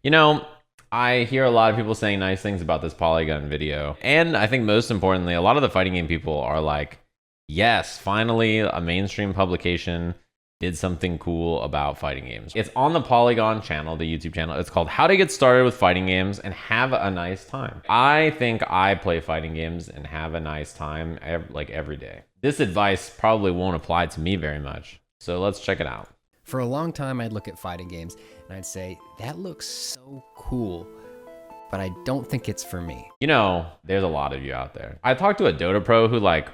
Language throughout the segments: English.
You know, I hear a lot of people saying nice things about this Polygon video. And I think most importantly, a lot of the fighting game people are like, yes, finally a mainstream publication did something cool about fighting games. It's on the Polygon channel, the YouTube channel. It's called How to Get Started with Fighting Games and Have a Nice Time. I think I play fighting games and have a nice time like every day. This advice probably won't apply to me very much. So let's check it out. For a long time, I'd look at fighting games and I'd say, that looks so cool, but I don't think it's for me. You know, there's a lot of you out there. I talked to a Dota pro who like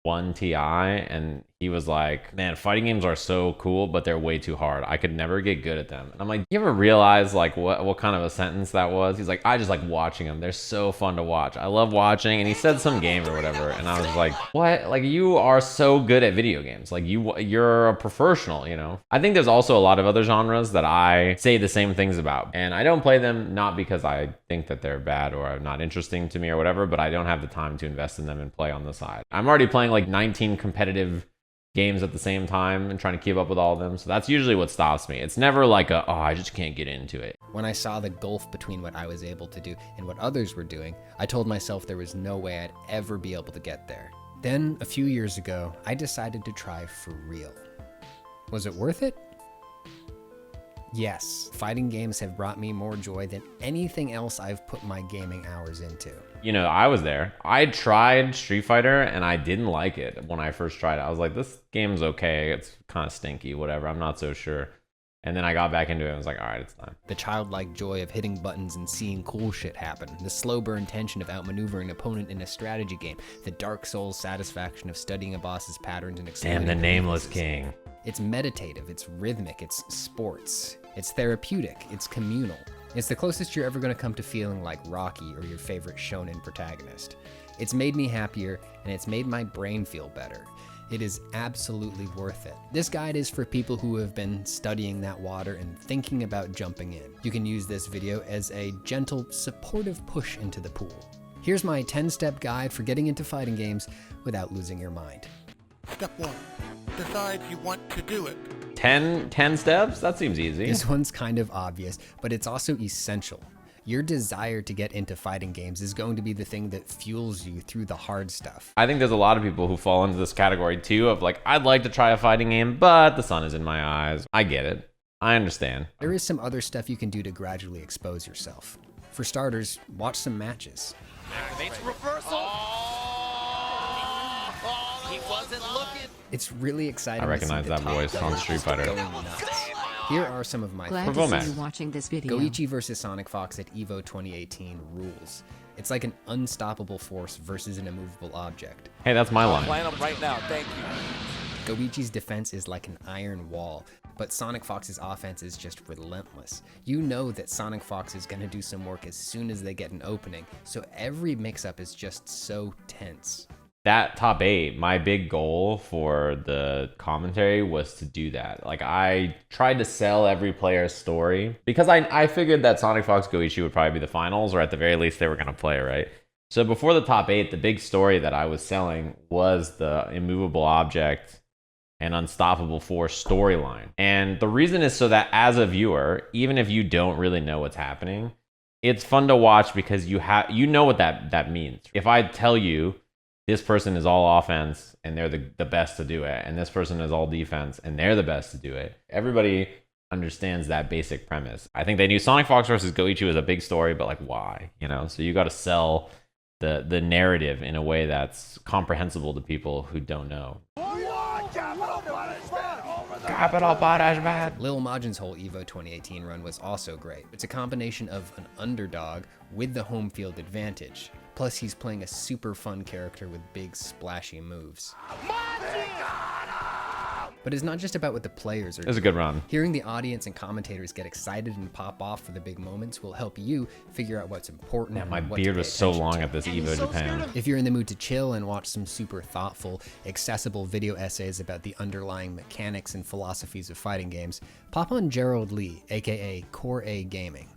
won TI and he was like, man, fighting games are so cool, but they're way too hard. I could never get good at them. And I'm like, you ever realize like what kind of a sentence that was? He's like, I just like watching them. They're so fun to watch. I love watching. And he said some game or whatever. And I was like, what? Like you are so good at video games. Like you're a professional, you know? I think there's also a lot of other genres that I say the same things about. And I don't play them not because I think that they're bad or are not interesting to me or whatever, but I don't have the time to invest in them and play on the side. I'm already playing like 19 competitive games at the same time and trying to keep up with all of them. So that's usually what stops me. It's never like oh, I just can't get into it. When I saw the gulf between what I was able to do and what others were doing, I told myself there was no way I'd ever be able to get there. Then, a few years ago, I decided to try for real. Was it worth it? Yes, fighting games have brought me more joy than anything else I've put my gaming hours into. You know, I was there. I tried Street Fighter and I didn't like it when I first tried it. I was like, this game's okay. It's kind of stinky, whatever. I'm not so sure. And then I got back into it and was like, all right, it's time. The childlike joy of hitting buttons and seeing cool shit happen. The slow burn tension of outmaneuvering an opponent in a strategy game. The Dark Souls satisfaction of studying a boss's patterns and exploiting Damn the Nameless weaknesses. King. It's meditative, it's rhythmic, it's sports, it's therapeutic, it's communal. It's the closest you're ever going to come to feeling like Rocky or your favorite shonen protagonist. It's made me happier, and it's made my brain feel better. It is absolutely worth it. This guide is for people who have been studying that water and thinking about jumping in. You can use this video as a gentle, supportive push into the pool. Here's my 10-step guide for getting into fighting games without losing your mind. Step 1. Decide you want to do it. 10 steps? That seems easy. This one's kind of obvious, but it's also essential. Your desire to get into fighting games is going to be the thing that fuels you through the hard stuff. I think there's a lot of people who fall into this category too of like, I'd like to try a fighting game, but the sun is in my eyes. I get it. I understand. There is some other stuff you can do to gradually expose yourself. For starters, watch some matches. Activates reversal. He wasn't looking. It's really exciting. I recognize to see that the voice top on guys Street just Fighter. going nuts. Here are some of my Glad For favorites. to see Vomax. you watching this video. Goichi versus Sonic Fox at EVO 2018 rules. It's like an unstoppable force versus an immovable object. Hey, that's my line. Line up right now. Thank you. Goichi's defense is like an iron wall, but Sonic Fox's offense is just relentless. You know that Sonic Fox is going to do some work as soon as they get an opening, so every mix-up is just so tense. That top 8, my big goal for the commentary was to do that. Like I tried to sell every player's story because I figured that Sonic Fox Goichi would probably be the finals, or at the very least they were going to play, right? So before the top 8, the big story that I was selling was the immovable object and unstoppable force storyline. And the reason is so that as a viewer, even if you don't really know what's happening, it's fun to watch because you know what that means. If I tell you this person is all offense and they're the best to do it, and this person is all defense and they're the best to do it, everybody understands that basic premise. I think they knew Sonic Fox versus Goichi was a big story, but like why? You know, so you got to sell the narrative in a way that's comprehensible to people who don't know. Capital punishment. Lil Majin's whole EVO 2018 run was also great. It's a combination of an underdog with the home field advantage. Plus, he's playing a super fun character with big splashy moves. But it's not just about what the players are It was a doing. good run. Hearing the audience and commentators get excited and pop off for the big moments will help you figure out what's important. Yeah, my and what to beard pay was so attention long to. at this EVO Japan. If you're in the mood to chill and watch some super thoughtful, accessible video essays about the underlying mechanics and philosophies of fighting games, pop on Gerald Lee, aka Core A Gaming.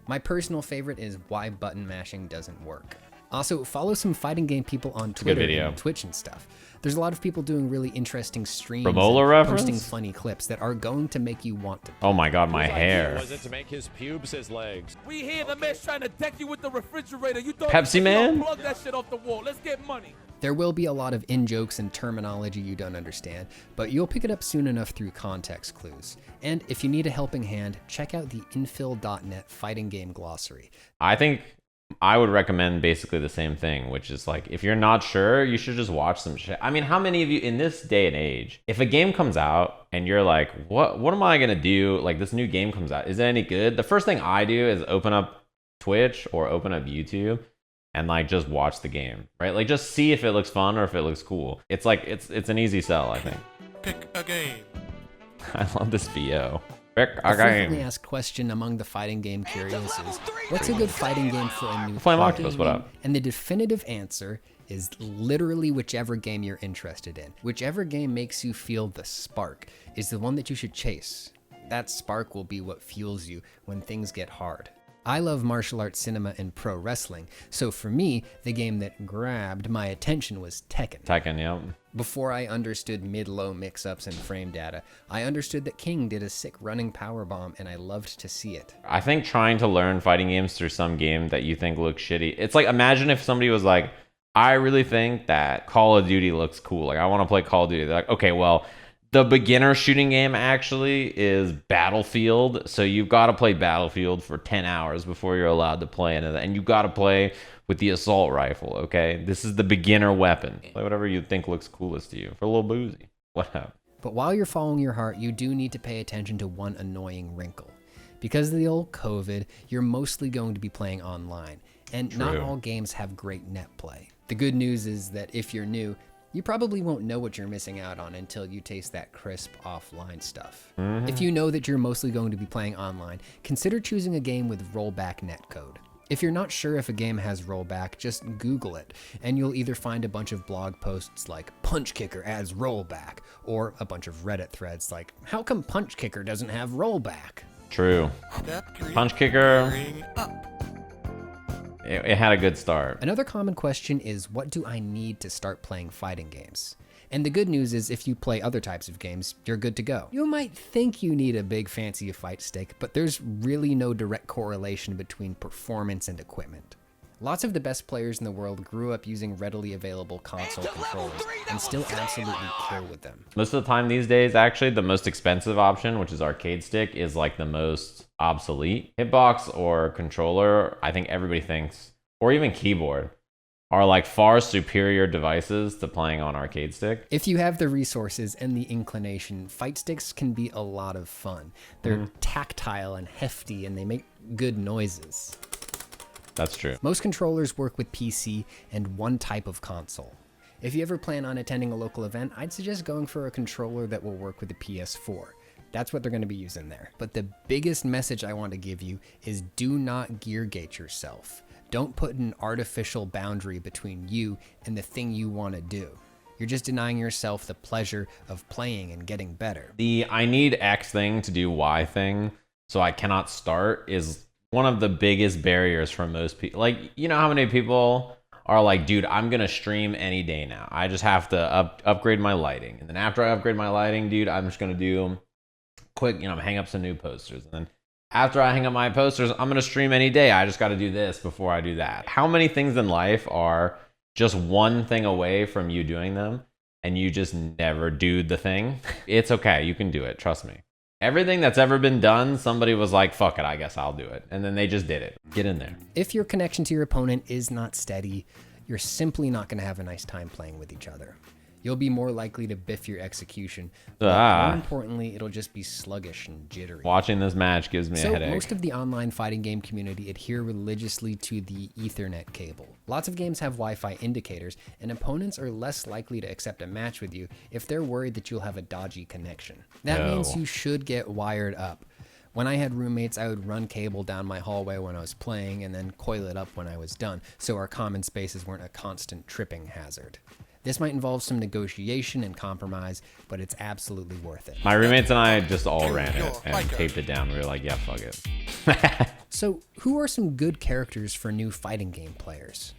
My personal favorite is Why Button Mashing Doesn't Work. Also, follow some fighting game people on good Twitter video. and Twitch and stuff. There's a lot of people doing really interesting streams Romola and reference? posting funny clips that are going to make you want to. Oh my god, my hair. Was it to make his pubes his legs? We hear the man's trying to deck you with the refrigerator. You thought Pepsi Man? Plug that shit off the wall. Let's get money. There will be a lot of in-jokes and terminology you don't understand, but you'll pick it up soon enough through context clues. And if you need a helping hand, check out the infill.net fighting game glossary. I think I would recommend basically the same thing, which is like, if you're not sure, you should just watch some shit. I mean, how many of you in this day and age, if a game comes out and you're like, what am I gonna do? Like, this new game comes out, is it any good? The first thing I do is open up Twitch or open up YouTube and like just watch the game, right? Like just see if it looks fun or if it looks cool. It's like, it's an easy sell, I think. Pick a game. I love this VO. Pick a A frequently game. asked question among the fighting game curious is, what's a good fighting game for a new Flame player? Octopus, what up? And the definitive answer is literally whichever game you're interested in. Whichever game makes you feel the spark is the one that you should chase. That spark will be what fuels you when things get hard. I love martial arts cinema and pro wrestling, so for me, the game that grabbed my attention was Tekken. Tekken, yeah. Before I understood mid-low mix-ups and frame data, I understood that King did a sick running powerbomb and I loved to see it. I think trying to learn fighting games through some game that you think looks shitty. It's like, imagine if somebody was like, I really think that Call of Duty looks cool. Like, I want to play Call of Duty. They're like, okay, well, the beginner shooting game actually is Battlefield. So you've got to play Battlefield for 10 hours before you're allowed to play into that. And you've got to play with the assault rifle, okay? This is the beginner weapon. Play whatever you think looks coolest to you. For a little boozy. Whatever. But while you're following your heart, you do need to pay attention to one annoying wrinkle. Because of the old COVID, you're mostly going to be playing online. And not True. all games have great net play. The good news is that if you're new, you probably won't know what you're missing out on until you taste that crisp offline stuff. If you know that you're mostly going to be playing online, consider choosing a game with rollback netcode. If you're not sure if a game has rollback, just Google it, and you'll either find a bunch of blog posts like Punch Kicker adds rollback, or a bunch of Reddit threads like, how come Punch Kicker doesn't have rollback? True. Step 3. Punch Kicker, Gearing up. it had a good start. Another common question is, what do I need to start playing fighting games? And the good news is if you play other types of games, you're good to go. You might think you need a big fancy fight stick, but there's really no direct correlation between performance and equipment. Lots of the best players in the world grew up using readily available console controllers and still absolutely kill with them. Most of the time these days, actually, the most expensive option, which is arcade stick, is like the most obsolete. Hitbox or controller, I think everybody thinks, or even keyboard, are like far superior devices to playing on arcade stick. If you have the resources and the inclination, fight sticks can be a lot of fun. They're tactile and hefty and they make good noises. That's true. Most controllers work with PC and one type of console. If you ever plan on attending a local event, I'd suggest going for a controller that will work with the PS4. That's what they're going to be using there. But the biggest message I want to give you is do not gear gate yourself. Don't put an artificial boundary between you and the thing you want to do. You're just denying yourself the pleasure of playing and getting better. The I need X thing to do Y thing, so I cannot start, is one of the biggest barriers for most people. Like, you know how many people are like, dude, I'm gonna stream any day now. I just have to upgrade my lighting. And then after I upgrade my lighting, dude, I'm just gonna do quick, hang up some new posters. And then after I hang up my posters, I'm gonna stream any day. I just gotta do this before I do that. How many things in life are just one thing away from you doing them and you just never do the thing? It's okay, you can do it, trust me. Everything that's ever been done, somebody was like, fuck it, I guess I'll do it. And then they just did it. Get in there. If your connection to your opponent is not steady, you're simply not going to have a nice time playing with each other. You'll be more likely to biff your execution, but more importantly, it'll just be sluggish and jittery. Watching this match gives me a headache. Most of the online fighting game community adhere religiously to the Ethernet cable. Lots of games have Wi-Fi indicators, and opponents are less likely to accept a match with you if they're worried that you'll have a dodgy connection. That means you should get wired up. When I had roommates, I would run cable down my hallway when I was playing and then coil it up when I was done, so our common spaces weren't a constant tripping hazard. This might involve some negotiation and compromise, but it's absolutely worth it. My roommates and I just all ran it and taped it down. We were like, yeah, fuck it. So, who are some good characters for new fighting game players?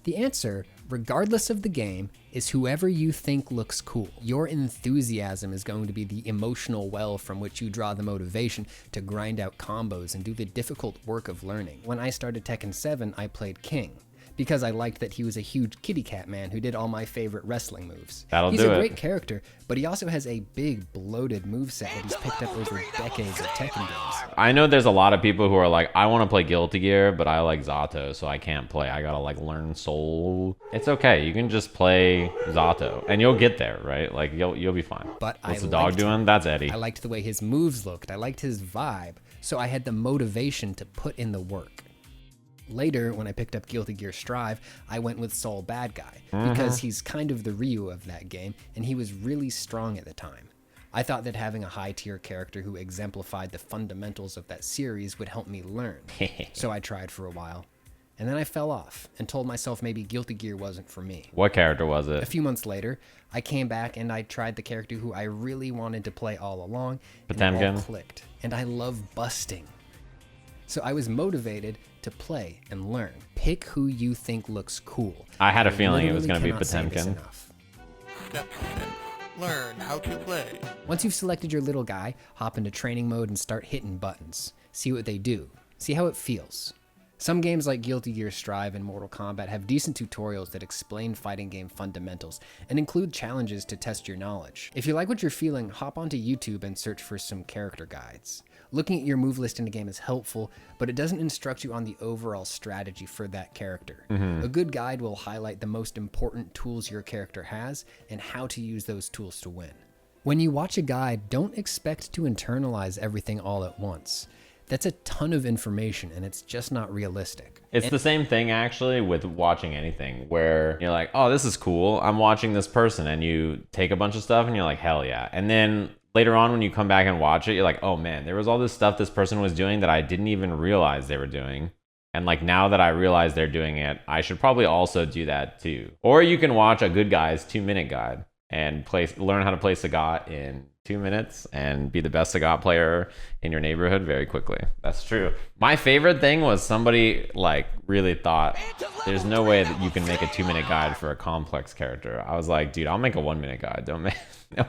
The answer, regardless of the game, is whoever you think looks cool. Your enthusiasm is going to be the emotional well from which you draw the motivation to grind out combos and do the difficult work of learning. When I started Tekken 7, I played King, because I liked that he was a huge kitty cat man who did all my favorite wrestling moves. He's a great character, but he also has a big, bloated moveset that he's picked up over decades of Tekken games. I know there's a lot of people who are like, I want to play Guilty Gear, but I like Zato, so I can't play. I gotta like learn Soul. It's okay. You can just play Zato, and you'll get there, right? Like you'll be fine. But what's the dog doing? That's Eddie. I liked the way his moves looked. I liked his vibe, so I had the motivation to put in the work. Later, when I picked up Guilty Gear Strive, I went with Soul Bad Guy, because he's kind of the Ryu of that game, and he was really strong at the time. I thought that having a high-tier character who exemplified the fundamentals of that series would help me learn, so I tried for a while. And then I fell off, and told myself maybe Guilty Gear wasn't for me. What character was it? A few months later, I came back and I tried the character who I really wanted to play all along, and it all clicked. And I love busting. So I was motivated to play and learn. Pick who you think looks cool. I had a feeling it was going to be Potemkin. Step 6. Learn how to play. Once you've selected your little guy, hop into training mode and start hitting buttons. See what they do. See how it feels. Some games like Guilty Gear Strive and Mortal Kombat have decent tutorials that explain fighting game fundamentals and include challenges to test your knowledge. If you like what you're feeling, hop onto YouTube and search for some character guides. Looking at your move list in a game is helpful, but it doesn't instruct you on the overall strategy for that character. A good guide will highlight the most important tools your character has and how to use those tools to win. When you watch a guide, don't expect to internalize everything all at once. That's a ton of information, and it's just not realistic. It's the same thing actually with watching anything, where you're like, oh, this is cool. I'm watching this person, and you take a bunch of stuff and you're like, hell yeah. And then later on when you come back and watch it, you're like, oh man, there was all this stuff this person was doing that I didn't even realize they were doing. And like now that I realize they're doing it, I should probably also do that too. Or you can watch a good guy's 2-minute guide and learn how to play Sagat in 2 minutes and be the best Sagat player in your neighborhood very quickly. That's true. My favorite thing was somebody like really thought there's no way that you can make a 2-minute guide for a complex character. I was like, dude, I'll make a 1-minute guide. Don't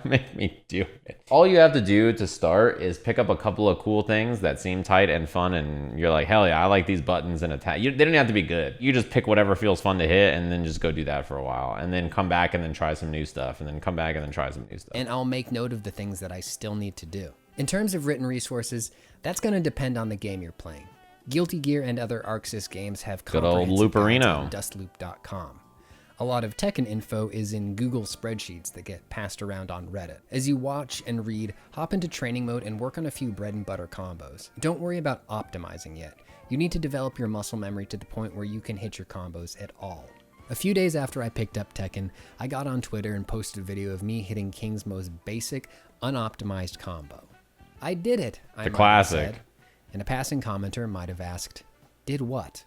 make me do it. All you have to do to start is pick up a couple of cool things that seem tight and fun, and you're like, hell yeah, I like these buttons and attack. They don't have to be good. You just pick whatever feels fun to hit and then just go do that for a while, and then come back and then try some new stuff, and then come back and then try some new stuff. And I'll make note of the things that I still need to do. In terms of written resources, that's going to depend on the game you're playing. Guilty Gear and other ArcSys games have comprehensive guides on dustloop.com. A lot of Tekken info is in Google spreadsheets that get passed around on Reddit. As you watch and read, hop into training mode and work on a few bread and butter combos. Don't worry about optimizing yet. You need to develop your muscle memory to the point where you can hit your combos at all. A few days after I picked up Tekken, I got on Twitter and posted a video of me hitting King's most basic, unoptimized combo. I did it, The classic. And a passing commenter might have asked, did what?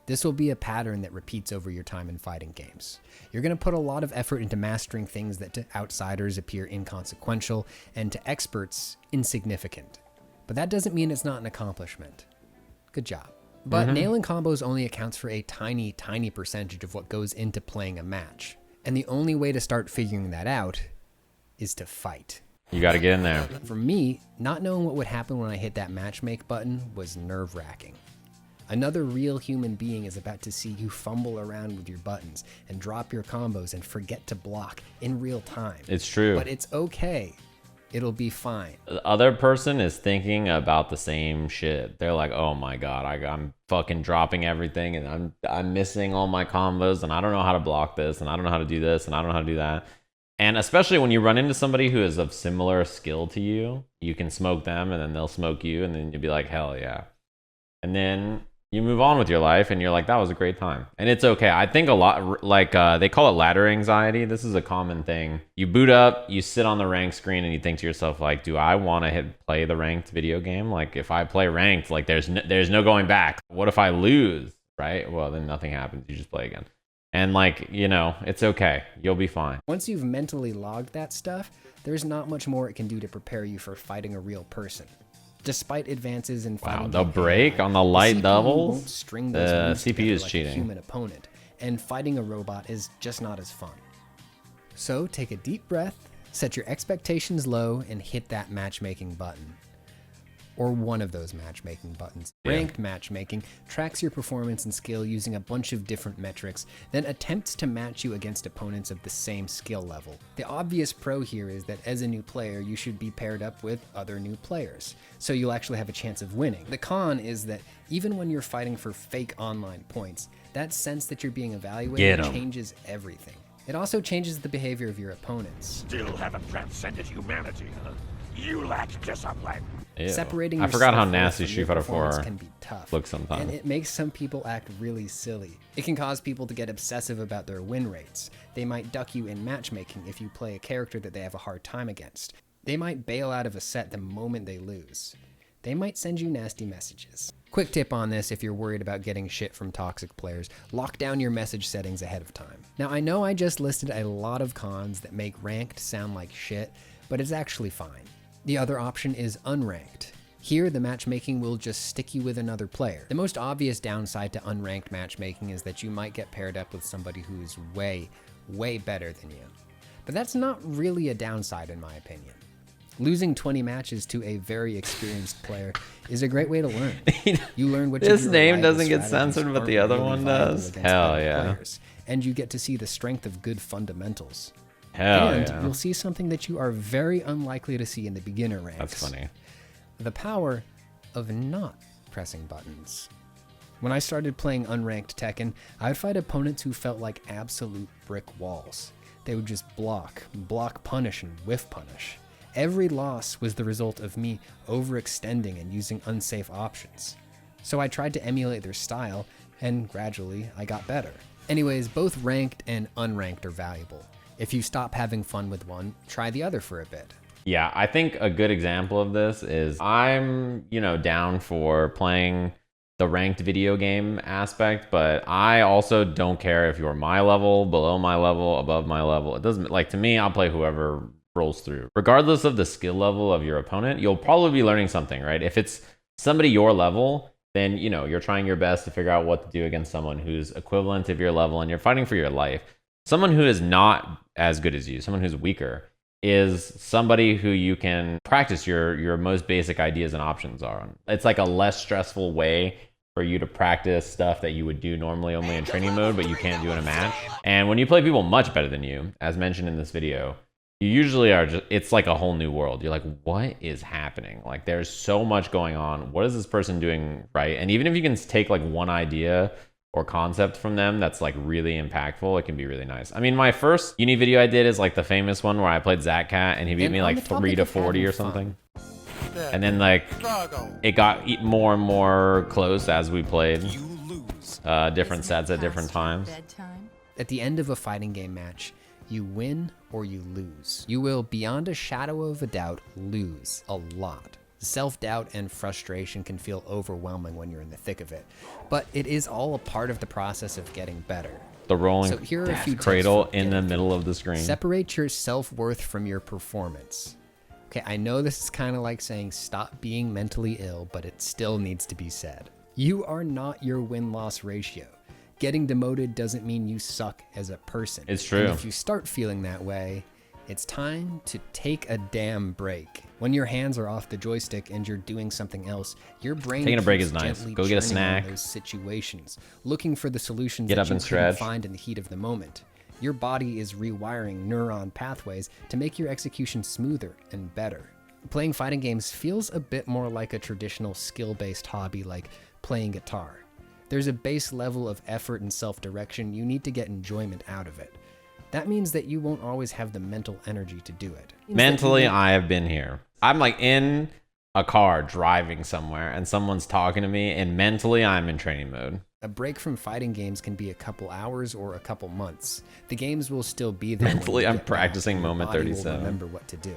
This will be a pattern that repeats over your time in fighting games. You're going to put a lot of effort into mastering things that to outsiders appear inconsequential and to experts insignificant. But that doesn't mean it's not an accomplishment. Good job. But nailing combos only accounts for a tiny, tiny percentage of what goes into playing a match. And the only way to start figuring that out is to fight. You got to get in there. For me, not knowing what would happen when I hit that matchmake button was nerve-wracking. Another real human being is about to see you fumble around with your buttons and drop your combos and forget to block in real time. It's true. But it's okay. It'll be fine. The other person is thinking about the same shit. They're like, oh my God, I'm fucking dropping everything and I'm missing all my combos and I don't know how to block this and I don't know how to do this and I don't know how to do that. And especially when you run into somebody who is of similar skill to you, you can smoke them and then they'll smoke you and then you'll be like, hell yeah. And then you move on with your life and you're like, that was a great time. And it's okay. I think a lot, like they call it ladder anxiety. This is a common thing. You boot up, you sit on the ranked screen and you think to yourself, like, do I want to play the ranked video game? Like if I play ranked, like there's no going back. What if I lose, right? Well, then nothing happens. You just play again. And like, you know, it's okay. You'll be fine. Once you've mentally logged that stuff, there's not much more it can do to prepare you for fighting a real person. Despite advances in fighting, wow, the break on the light doubles. String the those CPU is like cheating. A human opponent, and fighting a robot is just not as fun. So take a deep breath, set your expectations low, and hit that matchmaking button. Or one of those matchmaking buttons. Yeah. Ranked matchmaking tracks your performance and skill using a bunch of different metrics, then attempts to match you against opponents of the same skill level. The obvious pro here is that as a new player, you should be paired up with other new players, so you'll actually have a chance of winning. The con is that even when you're fighting for fake online points, that sense that you're being evaluated changes everything. It also changes the behavior of your opponents. Still haven't transcended humanity, huh? You lack discipline. Ew. Separating I forgot how yourself nasty from Street your Fighter performance 4 can be tough, looks sometimes. and it makes some people act really silly. It can cause people to get obsessive about their win rates. They might duck you in matchmaking if you play a character that they have a hard time against. They might bail out of a set the moment they lose. They might send you nasty messages. Quick tip on this: if you're worried about getting shit from toxic players, lock down your message settings ahead of time. Now, I know I just listed a lot of cons that make ranked sound like shit, but it's actually fine. The other option is unranked. Here, the matchmaking will just stick you with another player. The most obvious downside to unranked matchmaking is that you might get paired up with somebody who is way, way better than you. But that's not really a downside in my opinion. Losing 20 matches to a very experienced player is a great way to learn. You learn what This your name reliable doesn't get strategies censored, but aren't the other really one viable does. against Hell better yeah. players, and you get to see the strength of good fundamentals. Hell And yeah. you'll see something that you are very unlikely to see in the beginner ranks. That's funny. The power of not pressing buttons. When I started playing unranked Tekken, I would fight opponents who felt like absolute brick walls. They would just block, punish, and whiff punish. Every loss was the result of me overextending and using unsafe options. So I tried to emulate their style, and gradually I got better. Anyways, both ranked and unranked are valuable. If you stop having fun with one, try the other for a bit. Yeah, I think a good example of this is I'm, down for playing the ranked video game aspect, but I also don't care if you're my level, below my level, above my level. It doesn't, to me, I'll play whoever rolls through. Regardless of the skill level of your opponent, you'll probably be learning something, right? If it's somebody your level, then, you're trying your best to figure out what to do against someone who's equivalent of your level and you're fighting for your life. Someone who is not as good as you, someone who's weaker, is somebody who you can practice your most basic ideas and options on. It's like a less stressful way for you to practice stuff that you would do normally only in training mode, but you can't do in a match. And when you play people much better than you, as mentioned in this video, you usually are just, it's like a whole new world. You're like, what is happening? Like, there's so much going on. What is this person doing right? And even if you can take one idea or concept from them that's really impactful, it can be really nice. I mean, my first uni video I did is the famous one where I played Zach Cat and he beat me 3 to 40 or something. And then it got more and more close as we played different sets at different times. At the end of a fighting game match, you win or you lose. You will, beyond a shadow of a doubt, lose a lot. Self-doubt and frustration can feel overwhelming when you're in the thick of it, but it is all a part of the process of getting better. The rolling here are a few cradle tips in the middle of the screen. Separate your self-worth from your performance. Okay, I know this is kind of like saying stop being mentally ill, but it still needs to be said. You are not your win-loss ratio. Getting demoted doesn't mean you suck as a person. It's true. And if you start feeling that way, it's time to take a damn break. When your hands are off the joystick and you're doing something else, your brain taking a break is keeps nice. gently Go get a churning on snack. those situations, looking for the solutions Get that up you and couldn't stretch. find in the heat of the moment. Your body is rewiring neuron pathways to make your execution smoother and better. Playing fighting games feels a bit more like a traditional skill-based hobby like playing guitar. There's a base level of effort and self-direction. You need to get enjoyment out of it. That means that you won't always have the mental energy to do it. Mentally, I have been here. I'm in a car driving somewhere and someone's talking to me, and mentally I'm in training mode. A break from fighting games can be a couple hours or a couple months. The games will still be there. Mentally, I'm practicing moment Your body will 37. remember what to do.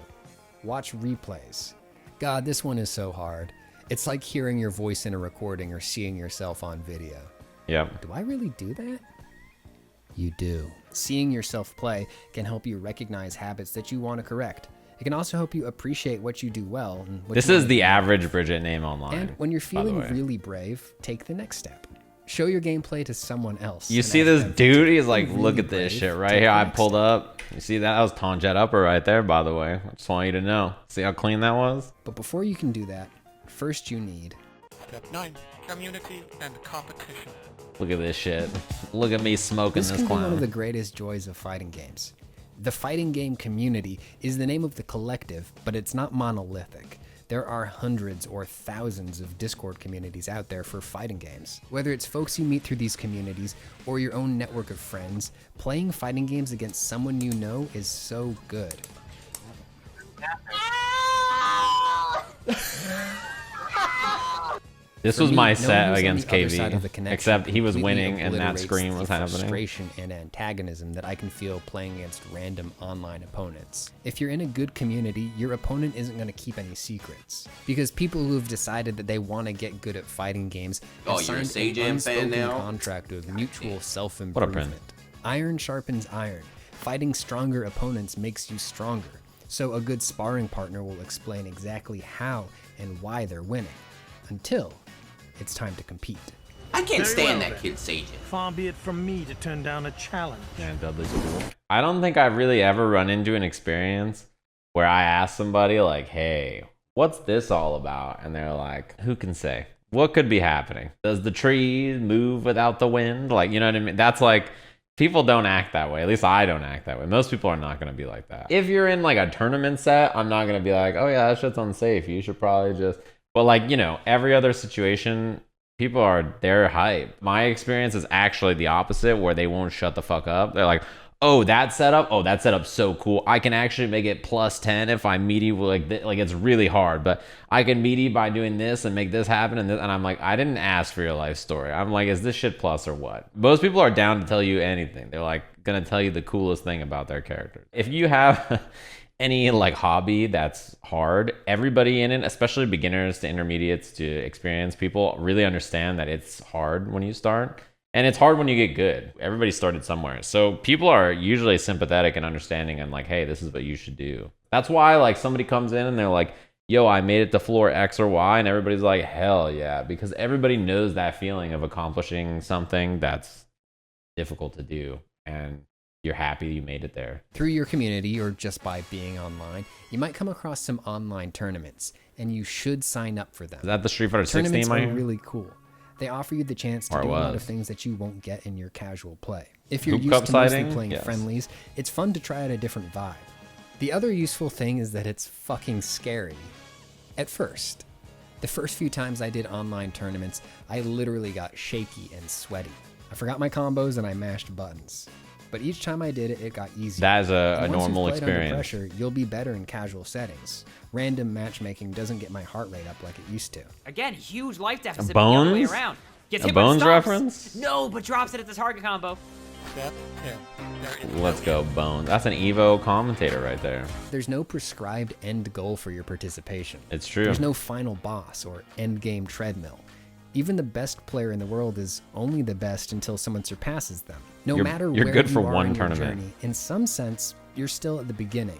Watch replays. God, this one is so hard. It's like hearing your voice in a recording or seeing yourself on video. Yep. Do I really do that? You do. Seeing yourself play can help you recognize habits that you want to correct. It can also help you appreciate what you do well. And what This you is wanna the do. average Bridget name online. And when you're by the feeling way. really brave, take the next step. Show your gameplay to someone else. You and see ask this them to dude? take He's like, really look at this brave shit right to here. I the next pulled step. up. You see that? That was Tonjet Upper right there, by the way. I just want you to know. See how clean that was? But before you can do that, first you need Step 9. Community and competition. Look at this shit. Look at me smoking This this can be one of clown. the greatest joys of fighting games. The fighting game community is the name of the collective, but it's not monolithic. There are hundreds or thousands of Discord communities out there for fighting games. Whether it's folks you meet through these communities or your own network of friends, playing fighting games against someone you know is so good. This For was me, my knowing set who's on against the other side of the KV, connection except he was completely winning and that obliterates scream was the happening. Frustration and antagonism that I can feel playing against random online opponents. If you're in a good community, your opponent isn't going to keep any secrets, because people who've decided that they want to get good at fighting games have you're a signed an Sajam fan unspoken now? contract of mutual What a self-improvement. prince. Iron sharpens iron. Fighting stronger opponents makes you stronger. So a good sparring partner will explain exactly how and why they're winning, until it's time to compete. I can't Very stand well, that then. kid Sajam. Far be it from me to turn down a challenge. Yeah, Dudley's cool. I don't think I've really ever run into an experience where I ask somebody like, hey, what's this all about? And they're like, who can say? What could be happening? Does the tree move without the wind? Like, you know what I mean? That's like, people don't act that way. At least I don't act that way. Most people are not going to be like that. If you're in like a tournament set, I'm not going to be like, oh yeah, that shit's unsafe. You should probably just... But like, you know, every other situation, they're hype. My experience is actually the opposite, where they won't shut the fuck up. They're like, oh, that setup's so cool. I can actually make it plus 10 if I meaty like it's really hard, but I can meaty by doing this and make this happen and I'm like, I didn't ask for your life story. I'm like, is this shit plus or what? Most people are down to tell you anything. They're like gonna tell you the coolest thing about their character. If you have any like hobby that's hard, everybody in it, especially beginners to intermediates to experienced people, really understand that it's hard when you start. And it's hard when you get good. Everybody started somewhere. So people are usually sympathetic and understanding and like, hey, this is what you should do. That's why like somebody comes in and they're like, yo, I made it to floor X or Y. And everybody's like, hell yeah. Because everybody knows that feeling of accomplishing something that's difficult to do. And you're happy you made it there. Through your community or just by being online, you might come across some online tournaments, and you should sign up for them. Is that the Street Fighter 16 Tournaments right are here? really cool. They offer you the chance to Or do a lot was. of things that you won't get in your casual play. If you're Hoop used cup to mostly sighting? playing Yes. friendlies, it's fun to try out a different vibe. The other useful thing is that it's fucking scary. At first. The first few times I did online tournaments, I literally got shaky and sweaty. I forgot my combos and I mashed buttons. But each time I did it, it got easier. That is a And once you've normal played under experience. pressure, you'll be better in casual settings. Random matchmaking doesn't get my heart rate up like it used to. Again, huge life deficit Bones? the other way around. Gets A hit by the Bones stumps. reference? No, but drops it at the target combo. Step 10. There is Let's no go, Bones. That's an Evo commentator right there. There's no prescribed end goal for your participation. It's true. There's no final boss or end game treadmill. Even the best player in the world is only the best until someone surpasses them. No matter you're where good you for are one in your tournament. journey, in some sense, you're still at the beginning.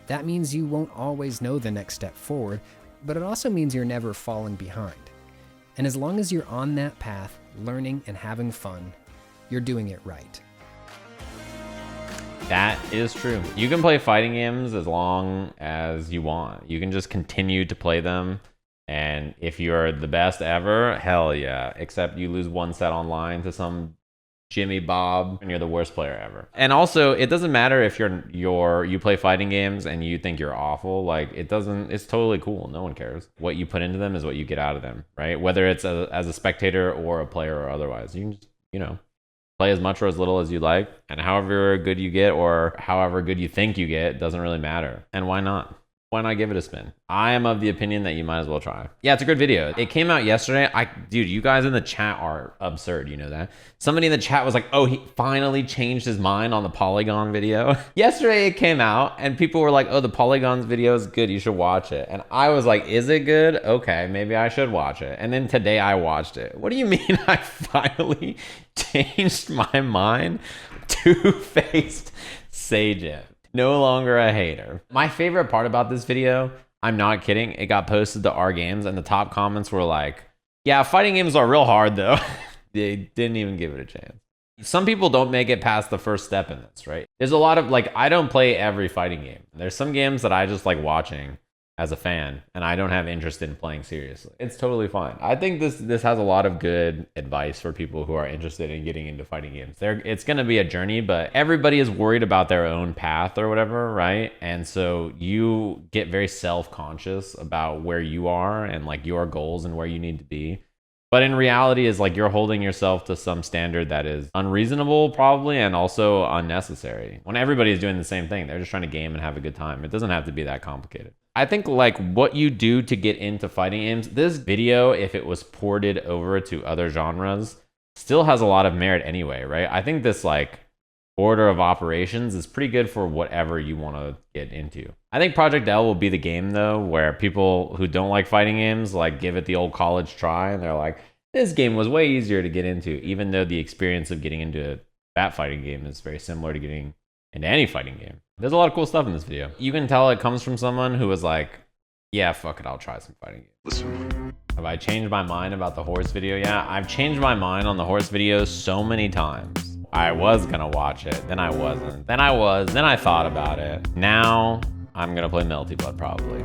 That means you won't always know the next step forward, but it also means you're never falling behind. And as long as you're on that path, learning and having fun, you're doing it right. That is true. You can play fighting games as long as you want. You can just continue to play them. And if you're the best ever, hell yeah. Except you lose one set online to some Jimmy Bob and you're the worst player ever. And also, it doesn't matter if you play fighting games and you think you're awful. Like, it's totally cool. No one cares. What you put into them is what you get out of them, right? Whether it's as a spectator or a player or otherwise. You can just, play as much or as little as you like, and however good you get or however good you think you get doesn't really matter. And why not? Why not give it a spin? I am of the opinion that you might as well try. Yeah, it's a good video. It came out yesterday. Dude, you guys in the chat are absurd. You know that? Somebody in the chat was like, oh, he finally changed his mind on the Polygon video. Yesterday it came out and people were like, oh, the Polygon's video is good. You should watch it. And I was like, is it good? Okay, maybe I should watch it. And then today I watched it. What do you mean I finally changed my mind? Two-faced Sajam. No longer a hater. My favorite part about this video, I'm not kidding, it got posted to our games and the top comments were like, yeah, fighting games are real hard though. They didn't even give it a chance. Some people don't make it past the first step in this, right? There's a lot of, like, I don't play every fighting game. There's some games that I just like watching as a fan, and I don't have interest in playing seriously. It's totally fine. I think this has a lot of good advice for people who are interested in getting into fighting games. It's going to be a journey, but everybody is worried about their own path or whatever, right? And so you get very self-conscious about where you are and like your goals and where you need to be. But in reality is like you're holding yourself to some standard that is unreasonable probably and also unnecessary. When everybody is doing the same thing, they're just trying to game and have a good time. It doesn't have to be that complicated. I think like what you do to get into fighting games, this video, if it was ported over to other genres, still has a lot of merit anyway, right? I think this like order of operations is pretty good for whatever you want to get into. I think Project L will be the game though, where people who don't like fighting games like give it the old college try and they're like, this game was way easier to get into, even though the experience of getting into that fighting game is very similar to getting into any fighting game. There's a lot of cool stuff in this video. You can tell it comes from someone who was like, yeah, fuck it, I'll try some fighting games. Listen. Have I changed my mind about the horse video? Yeah, I've changed my mind on the horse videos so many times. I was gonna watch it, then I wasn't. Then I was, then I thought about it. Now, I'm gonna play Melty Blood probably.